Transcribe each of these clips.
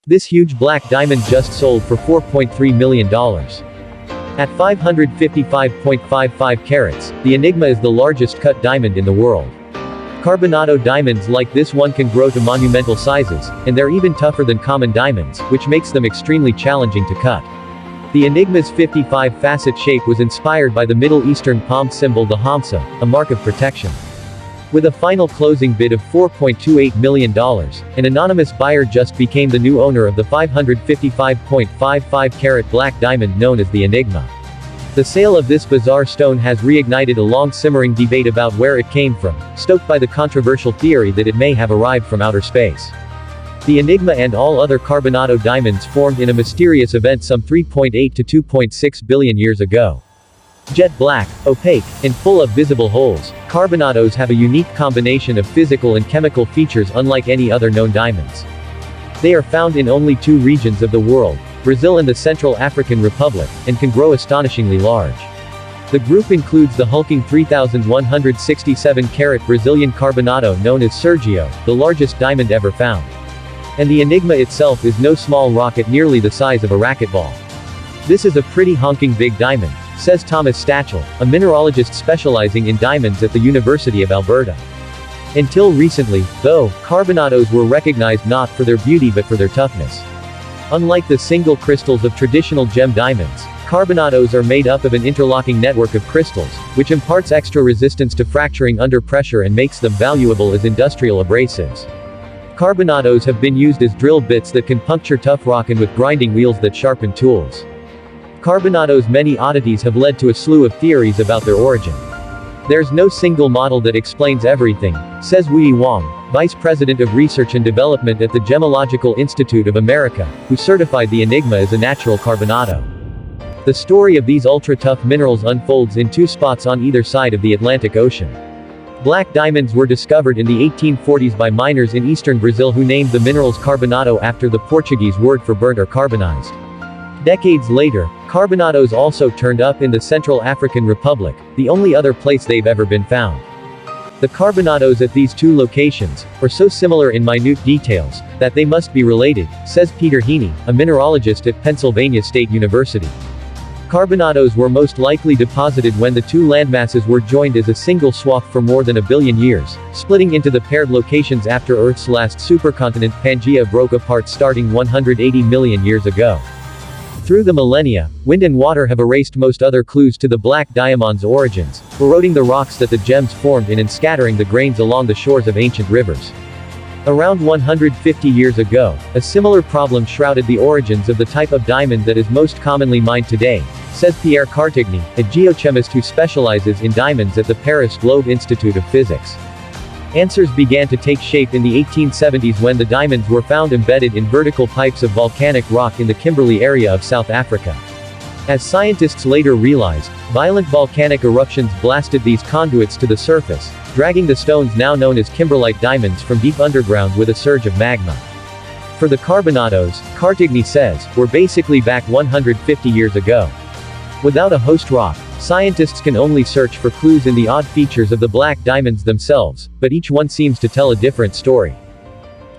This huge black diamond just sold for $4.3 million. At 555.55 carats, the Enigma is the largest cut diamond in the world. Carbonado diamonds like this one can grow to monumental sizes, and they're even tougher than common diamonds, which makes them extremely challenging to cut. The Enigma's 55-facet shape was inspired by the Middle Eastern palm symbol the hamsa, a mark of protection. With a final closing bid of $4.28 million, an anonymous buyer just became the new owner of the 555.55-carat black diamond known as the Enigma. The sale of this bizarre stone has reignited a long-simmering debate about where it came from, stoked by the controversial theory that it may have arrived from outer space. The Enigma and all other Carbonado diamonds formed in a mysterious event some 3.8 to 2.6 billion years ago. Jet black, opaque, and full of visible holes, Carbonados have a unique combination of physical and chemical features unlike any other known diamonds. They are found in only two regions of the world, Brazil and the Central African Republic, and can grow astonishingly large. The group includes the hulking 3,167-carat Brazilian Carbonado known as Sergio, the largest diamond ever found. And the Enigma itself is no small rock at nearly the size of a racquetball. This is a pretty honking big diamond, says Thomas Stachel, a mineralogist specializing in diamonds at the University of Alberta. Until recently, though, Carbonados were recognized not for their beauty but for their toughness. Unlike the single crystals of traditional gem diamonds, Carbonados are made up of an interlocking network of crystals, which imparts extra resistance to fracturing under pressure and makes them valuable as industrial abrasives. Carbonados have been used as drill bits that can puncture tough rock and with grinding wheels that sharpen tools. Carbonados' many oddities have led to a slew of theories about their origin. There's no single model that explains everything, says Wei Wang, Vice President of Research and Development at the Gemological Institute of America, who certified the Enigma as a natural Carbonado. The story of these ultra-tough minerals unfolds in two spots on either side of the Atlantic Ocean. Black diamonds were discovered in the 1840s by miners in eastern Brazil who named the minerals Carbonado after the Portuguese word for burnt or carbonized. Decades later, Carbonados also turned up in the Central African Republic, the only other place they've ever been found. The Carbonados at these two locations are so similar in minute details that they must be related, says Peter Heaney, a mineralogist at Pennsylvania State University. Carbonados were most likely deposited when the two landmasses were joined as a single swath for more than a billion years, splitting into the paired locations after Earth's last supercontinent Pangaea broke apart starting 180 million years ago. Through the millennia, wind and water have erased most other clues to the black diamond's origins, eroding the rocks that the gems formed in and scattering the grains along the shores of ancient rivers. Around 150 years ago, a similar problem shrouded the origins of the type of diamond that is most commonly mined today, says Pierre Cartigny, a geochemist who specializes in diamonds at the Paris Globe Institute of Physics. Answers began to take shape in the 1870s when the diamonds were found embedded in vertical pipes of volcanic rock in the Kimberley area of South Africa. As scientists later realized, violent volcanic eruptions blasted these conduits to the surface, dragging the stones now known as kimberlite diamonds from deep underground with a surge of magma. For the Carbonados, Cartigny says, we're basically back 150 years ago. Without a host rock, scientists can only search for clues in the odd features of the black diamonds themselves, but each one seems to tell a different story.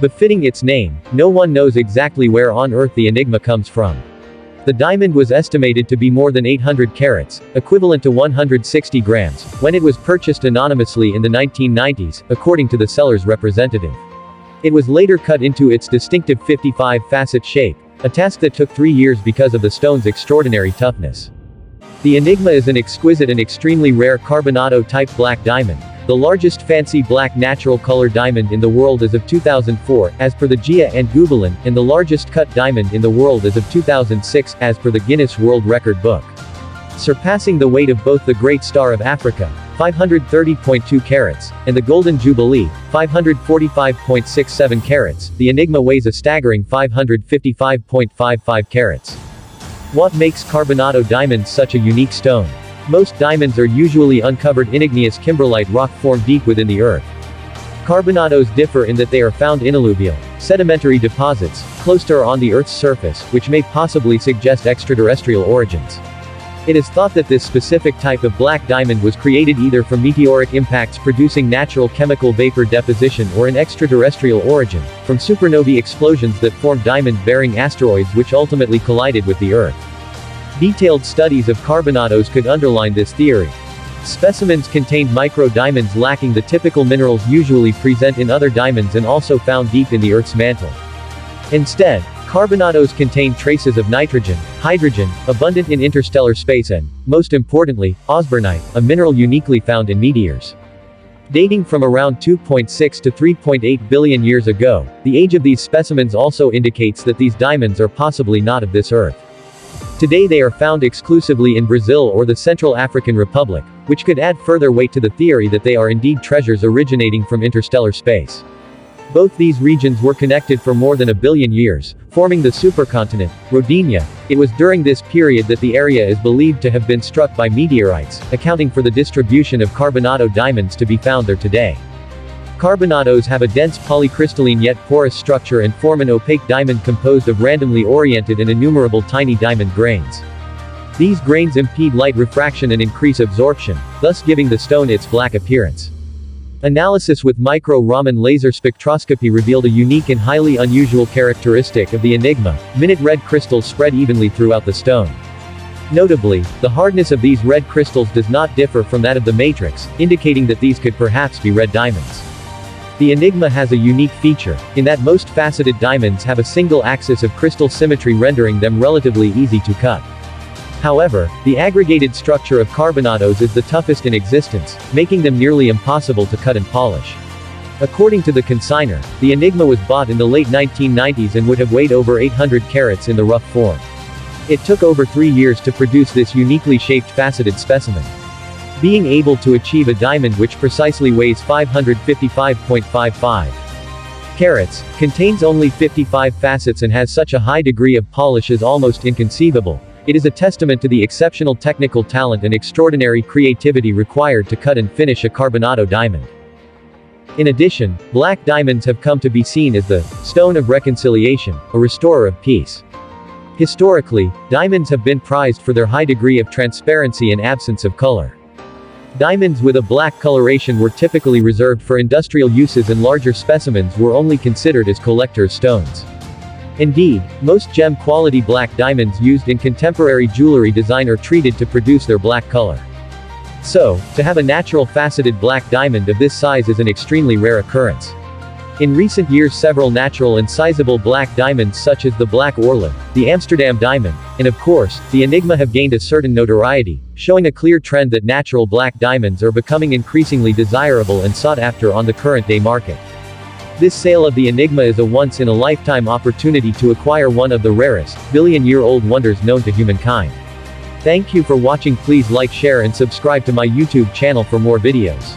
Befitting its name, no one knows exactly where on Earth the Enigma comes from. The diamond was estimated to be more than 800 carats, equivalent to 160 grams, when it was purchased anonymously in the 1990s, according to the seller's representative. It was later cut into its distinctive 55-facet shape, a task that took 3 years because of the stone's extraordinary toughness. The Enigma is an exquisite and extremely rare Carbonado-type black diamond, the largest fancy black natural color diamond in the world as of 2004, as per the Gia and Gubelin, and the largest cut diamond in the world as of 2006, as per the Guinness World Record book. Surpassing the weight of both the Great Star of Africa, 530.2 carats, and the Golden Jubilee, 545.67 carats, the Enigma weighs a staggering 555.55 carats. What makes Carbonado diamonds such a unique stone? Most diamonds are usually uncovered igneous kimberlite rock formed deep within the earth. Carbonados differ in that they are found in alluvial, sedimentary deposits, close to or on the Earth's surface, which may possibly suggest extraterrestrial origins. It is thought that this specific type of black diamond was created either from meteoric impacts producing natural chemical vapor deposition or an extraterrestrial origin, from supernovae explosions that formed diamond-bearing asteroids which ultimately collided with the Earth. Detailed studies of carbonados could underline this theory. Specimens contained micro-diamonds lacking the typical minerals usually present in other diamonds and also found deep in the Earth's mantle. Instead, carbonados contain traces of nitrogen, hydrogen, abundant in interstellar space and, most importantly, osbornite, a mineral uniquely found in meteors. Dating from around 2.6 to 3.8 billion years ago, the age of these specimens also indicates that these diamonds are possibly not of this Earth. Today they are found exclusively in Brazil or the Central African Republic, which could add further weight to the theory that they are indeed treasures originating from interstellar space. Both these regions were connected for more than a billion years, forming the supercontinent, Rodinia. It was during this period that the area is believed to have been struck by meteorites, accounting for the distribution of Carbonado diamonds to be found there today. Carbonados have a dense polycrystalline yet porous structure and form an opaque diamond composed of randomly oriented and innumerable tiny diamond grains. These grains impede light refraction and increase absorption, thus giving the stone its black appearance. Analysis with micro-Raman laser spectroscopy revealed a unique and highly unusual characteristic of the enigma: minute red crystals spread evenly throughout the stone. Notably, the hardness of these red crystals does not differ from that of the matrix, indicating that these could perhaps be red diamonds. The enigma has a unique feature, in that most faceted diamonds have a single axis of crystal symmetry rendering them relatively easy to cut. However, the aggregated structure of carbonados is the toughest in existence, making them nearly impossible to cut and polish. According to the consignor, the enigma was bought in the late 1990s and would have weighed over 800 carats in the rough form. It took over 3 years to produce this uniquely shaped faceted specimen. Being able to achieve a diamond which precisely weighs 555.55 carats, contains only 55 facets and has such a high degree of polish is almost inconceivable. It is a testament to the exceptional technical talent and extraordinary creativity required to cut and finish a Carbonado diamond. In addition, black diamonds have come to be seen as the stone of reconciliation, a restorer of peace. Historically, diamonds have been prized for their high degree of transparency and absence of color. Diamonds with a black coloration were typically reserved for industrial uses and larger specimens were only considered as collector's stones. Indeed, most gem-quality black diamonds used in contemporary jewelry design are treated to produce their black color. So, to have a natural faceted black diamond of this size is an extremely rare occurrence. In recent years several natural and sizable black diamonds such as the Black Orlov, the Amsterdam diamond, and of course, the Enigma have gained a certain notoriety, showing a clear trend that natural black diamonds are becoming increasingly desirable and sought after on the current-day market. This sale of the Enigma is a once-in-a-lifetime opportunity to acquire one of the rarest, billion-year-old wonders known to humankind. Thank you for watching. Please like, share and subscribe to my YouTube channel for more videos.